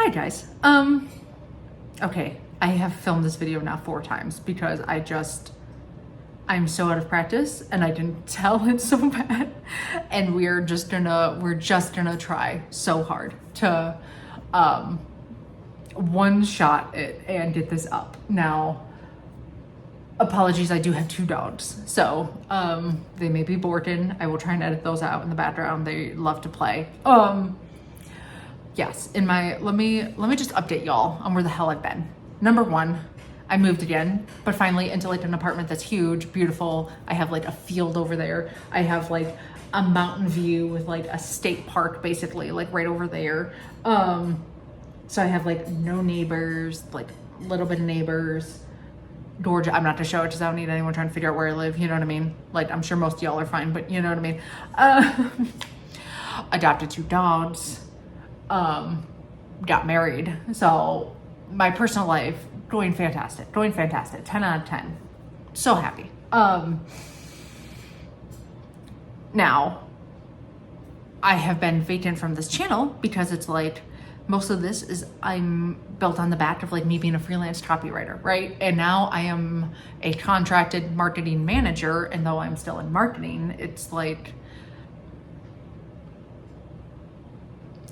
Hi guys. Okay, I have filmed this video now 4 times because I'm so out of practice and I can tell it's so bad. And we're just gonna try so hard to one shot it and get this up. Now, apologies, I do have 2 dogs, so they may be barking. I will try and edit those out in the background. They love to play. Yes, let me just update y'all on where the hell I've been. Number 1, I moved again, but finally into like an apartment that's huge, beautiful. I have like a field over there. I have like a mountain view with like a state park basically like right over there. So I have like no neighbors, like a little bit of neighbors. Gorgeous. I'm not to show it because I don't need anyone trying to figure out where I live. You know what I mean? Like, I'm sure most of y'all are fine, but you know what I mean? Adopted 2 dogs. Got married. So my personal life going fantastic. 10 out of 10. So happy. Now I have been vacant from this channel because it's like most of this is I'm built on the back of like me being a freelance copywriter, right? And now I am a contracted marketing manager, and though I'm still in marketing, it's like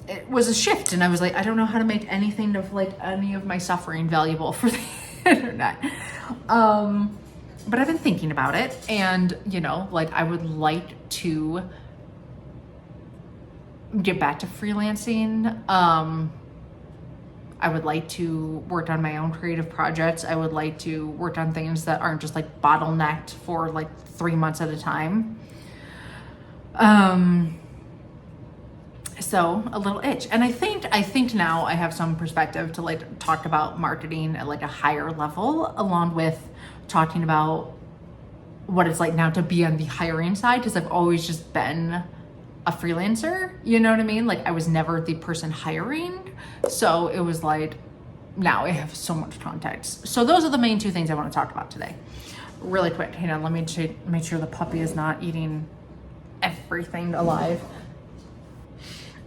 it was a shift, and I was like, I don't know how to make anything of like any of my suffering valuable for the internet. But I've been thinking about it, and you know, like I would like to get back to freelancing. I would like to work on my own creative projects. I would like to work on things that aren't just like bottlenecked for like 3 months at a time. So a little itch. And I think now I have some perspective to like talk about marketing at like a higher level, along with talking about what it's like now to be on the hiring side, because I've always just been a freelancer, you know what I mean? Like I was never the person hiring. So it was like, now I have so much context. So those are the main 2 things I want to talk about today. Really quick, hang on, let me make sure the puppy is not eating everything alive.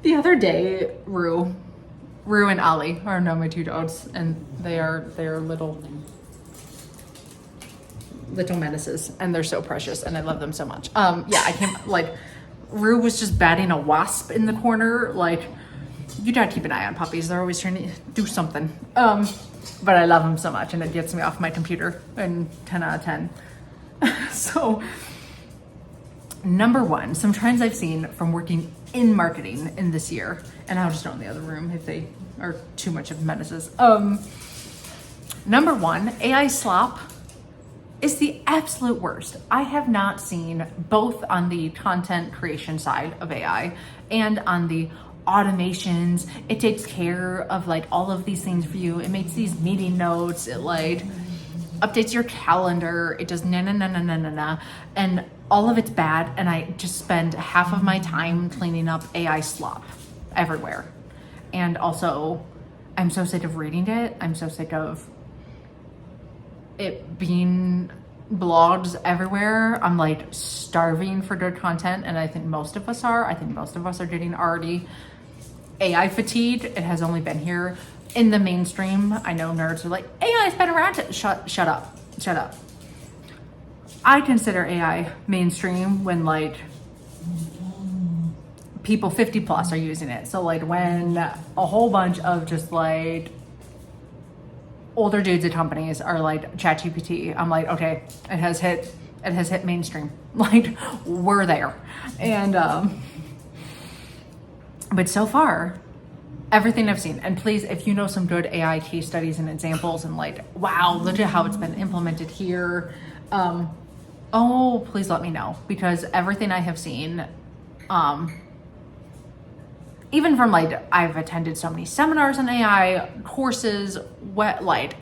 The other day, Rue and Ollie are now my 2 dogs, and they're little menaces, and they're so precious, and I love them so much. Yeah, I can't, like, Rue was just batting a wasp in the corner. Like, you gotta keep an eye on puppies. They're always trying to do something. But I love them so much, and it gets me off my computer, and 10 out of 10. So, number 1, some trends I've seen from working in marketing in this year, and I'll just go in the other room if they are too much of menaces. Number 1, AI slop is the absolute worst. I have not seen, both on the content creation side of AI and on the automations. It takes care of like all of these things for you. It makes these meeting notes. It like updates your calendar. It does na. And all of it's bad. And I just spend half of my time cleaning up AI slop everywhere. And also, I'm so sick of reading it. I'm so sick of it being blogs everywhere. I'm like starving for good content, and I think most of us are. I think most of us are getting already AI fatigued. It has only been here in the mainstream. I know nerds are like, AI's been around to shut up. I consider AI mainstream when like people 50 plus are using it. So like when a whole bunch of just like older dudes at companies are like ChatGPT, I'm like, okay, it has hit mainstream. Like we're there. And but so far, everything I've seen, and please, if you know some good AI case studies and examples and like, wow, look at how it's been implemented here. Oh, please let me know, because everything I have seen, even from like, I've attended so many seminars on AI, courses, webinars,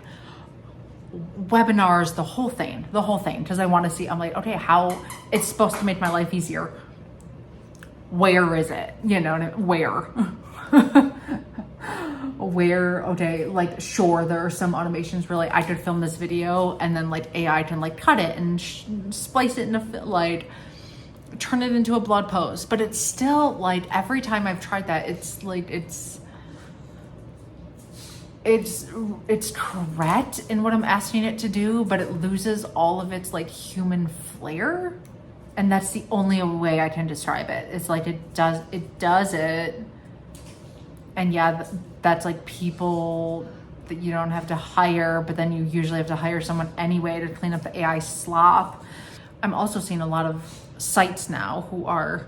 the whole thing, because I want to see, I'm like, okay, how it's supposed to make my life easier. Where is it? You know, where? Where, okay, like, sure, there are some automations where like I could film this video and then like AI can like cut it and splice it into like turn it into a blog post, but it's still like every time I've tried that, it's like it's correct in what I'm asking it to do, but it loses all of its like human flair. And that's the only way I can describe it. It's like it does it. And yeah, that's like people that you don't have to hire, but then you usually have to hire someone anyway to clean up the AI slop. I'm also seeing a lot of sites now who are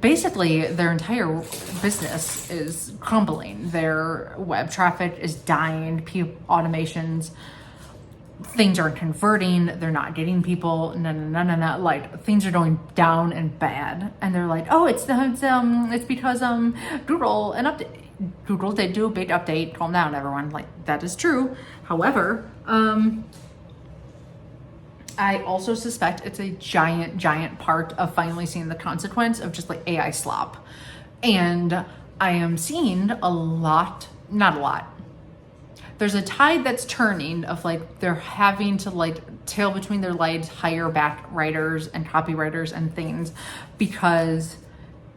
basically their entire business is crumbling. Their web traffic is dying, automations, things aren't converting, they're not getting people, no, like things are going down and bad. And they're like, oh, it's because Google did do a big update. Calm down, everyone. Like, that is true. However, I also suspect it's a giant part of finally seeing the consequence of just like AI slop. And I am seeing not a lot. There's a tide that's turning of like, they're having to like tail between their legs, hire back writers and copywriters and things because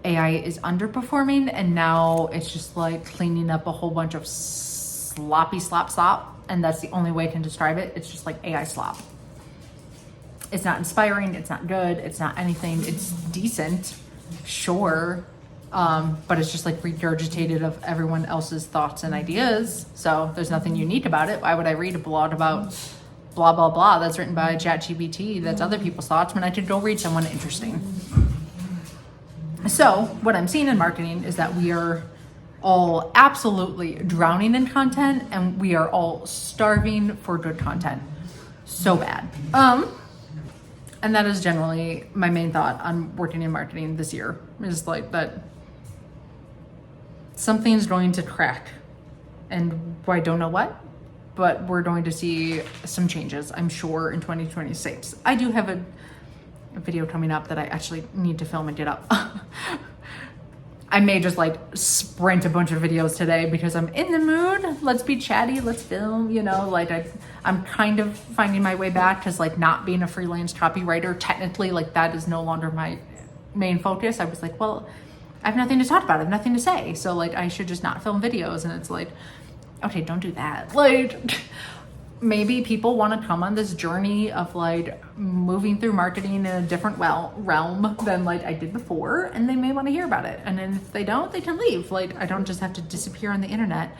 AI is underperforming. And now it's just like cleaning up a whole bunch of sloppy slop. And that's the only way I can describe it. It's just like AI slop. It's not inspiring, it's not good, it's not anything. It's decent, sure, but it's just like regurgitated of everyone else's thoughts and ideas. So there's nothing unique about it. Why would I read a blog about blah, blah, blah that's written by ChatGPT that's other people's thoughts when I could go read someone interesting? So what I'm seeing in marketing is that we are all absolutely drowning in content and we are all starving for good content. So bad. And that is generally my main thought on working in marketing this year, is like that something's going to crack and I don't know what, but we're going to see some changes, I'm sure, in 2026. I do have a video coming up that I actually need to film and get up. I may just like sprint a bunch of videos today because I'm in the mood. Let's be chatty, let's film, you know, like I'm kind of finding my way back because like not being a freelance copywriter, technically like that is no longer my main focus. I was like, well, I have nothing to talk about, I have nothing to say. So like I should just not film videos. And it's like, okay, don't do that. Like maybe people want to come on this journey of like moving through marketing in a different realm than like I did before, and they may want to hear about it. And then if they don't, they can leave. Like I don't just have to disappear on the internet.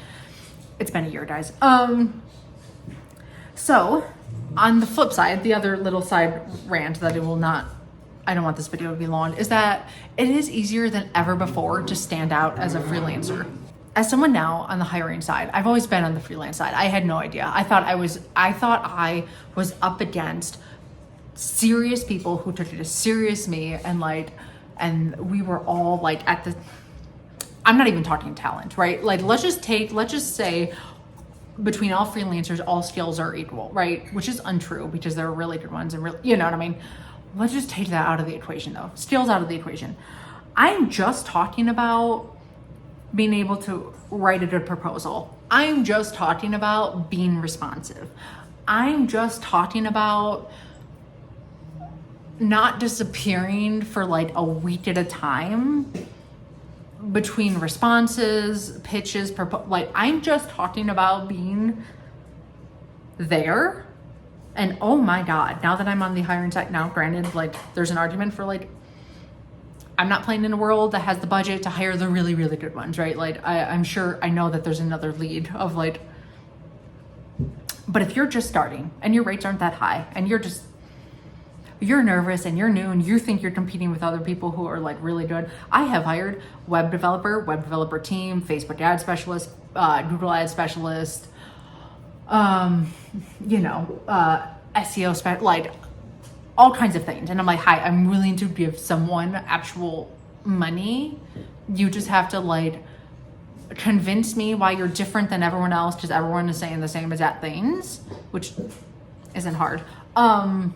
It's been a year, guys. So on the flip side, the other little side rant that I don't want this video to be long, is that it is easier than ever before to stand out as a freelancer. As someone now on the hiring side, I've always been on the freelance side. I had no idea. I thought I was up against serious people who took it as serious me, and we were all like I'm not even talking talent, right? Like let's just say between all freelancers, all skills are equal, right? Which is untrue because there are really good ones and you know what I mean? Let's just take that out of the equation though. Skills out of the equation. I'm just talking about being able to write a good proposal. I'm just talking about being responsive. I'm just talking about not disappearing for like a week at a time between responses, pitches, like I'm just talking about being there. And oh my God, now that I'm on the hiring side, now granted, like there's an argument for like, I'm not playing in a world that has the budget to hire the really, really good ones, right? Like I'm sure, I know that there's another lead of like, but if you're just starting and your rates aren't that high and you're nervous and you're new and you think you're competing with other people who are like really good. I have hired web developer team, Facebook ad specialist, Google ad specialist, SEO like all kinds of things. And I'm like, hi, I'm willing to give someone actual money. You just have to like convince me why you're different than everyone else because everyone is saying the same exact things, which isn't hard. And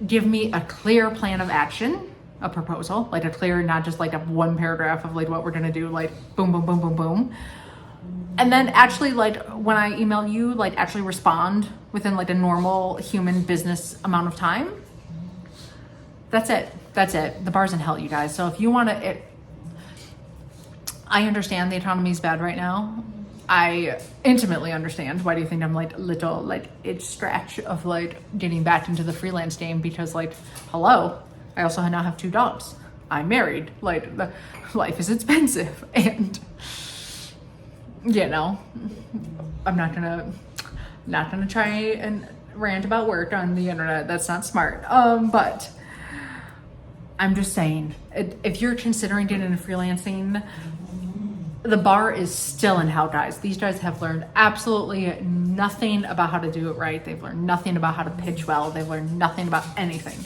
give me a clear plan of action, a proposal, like a clear, not just like a one paragraph of like what we're gonna do, like boom, boom, boom, boom, boom. And then actually like when I email you, like actually respond within like a normal human business amount of time. That's it. that's it. The bar's in hell, you guys. So if you want to, I understand the economy is bad right now. I intimately understand. Why do you think I'm like little like itch scratch of like getting back into the freelance game? Because like, hello, I also now have 2 dogs. I'm married. Like, life is expensive, and you know, I'm not gonna try and rant about work on the internet. That's not smart. But I'm just saying, if you're considering getting into freelancing, the bar is still in hell, guys. These guys have learned absolutely nothing about how to do it right. They've learned nothing about how to pitch well. They've learned nothing about anything.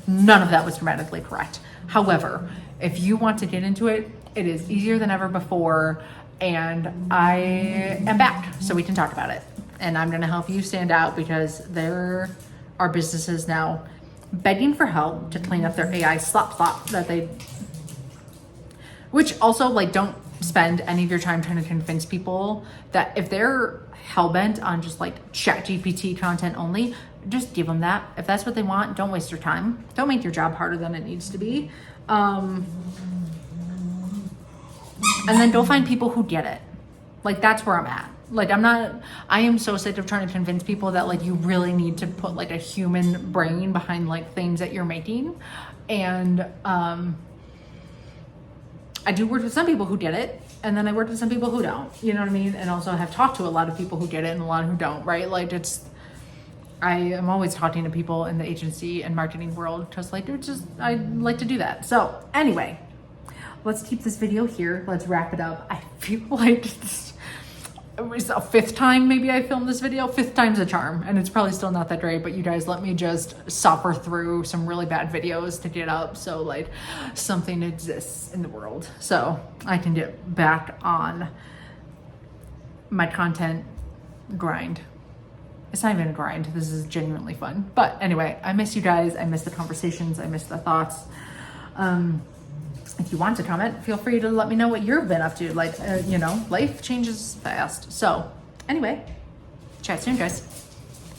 None of that was grammatically correct. However, if you want to get into it, it is easier than ever before. And I am back so we can talk about it. And I'm going to help you stand out, because there are businesses now begging for help to clean up their AI slop that they, which also like, don't spend any of your time trying to convince people that if they're hell-bent on just like ChatGPT content only, just give them that. If that's what they want, don't waste your time. Don't make your job harder than it needs to be. And then go find people who get it. Like, that's where I'm at. Like, I am so sick of trying to convince people that like you really need to put like a human brain behind like things that you're making. And I do work with some people who get it, and then I work with some people who don't, you know what I mean? And also I have talked to a lot of people who get it and a lot who don't, right? Like, I am always talking to people in the agency and marketing world, because like, I like to do that. So anyway, let's keep this video here. Let's wrap it up. I feel like it was a 5th time maybe I filmed this video. 5th time's a charm, and it's probably still not that great, but you guys let me just suffer through some really bad videos to get up, so like something exists in the world so I can get back on my content grind. It's not even a grind. This is genuinely fun. But anyway, I miss you guys. I miss the conversations. I miss the thoughts. If you want to comment, feel free to let me know what you've been up to. Like, you know, life changes fast. So anyway, chat soon, guys.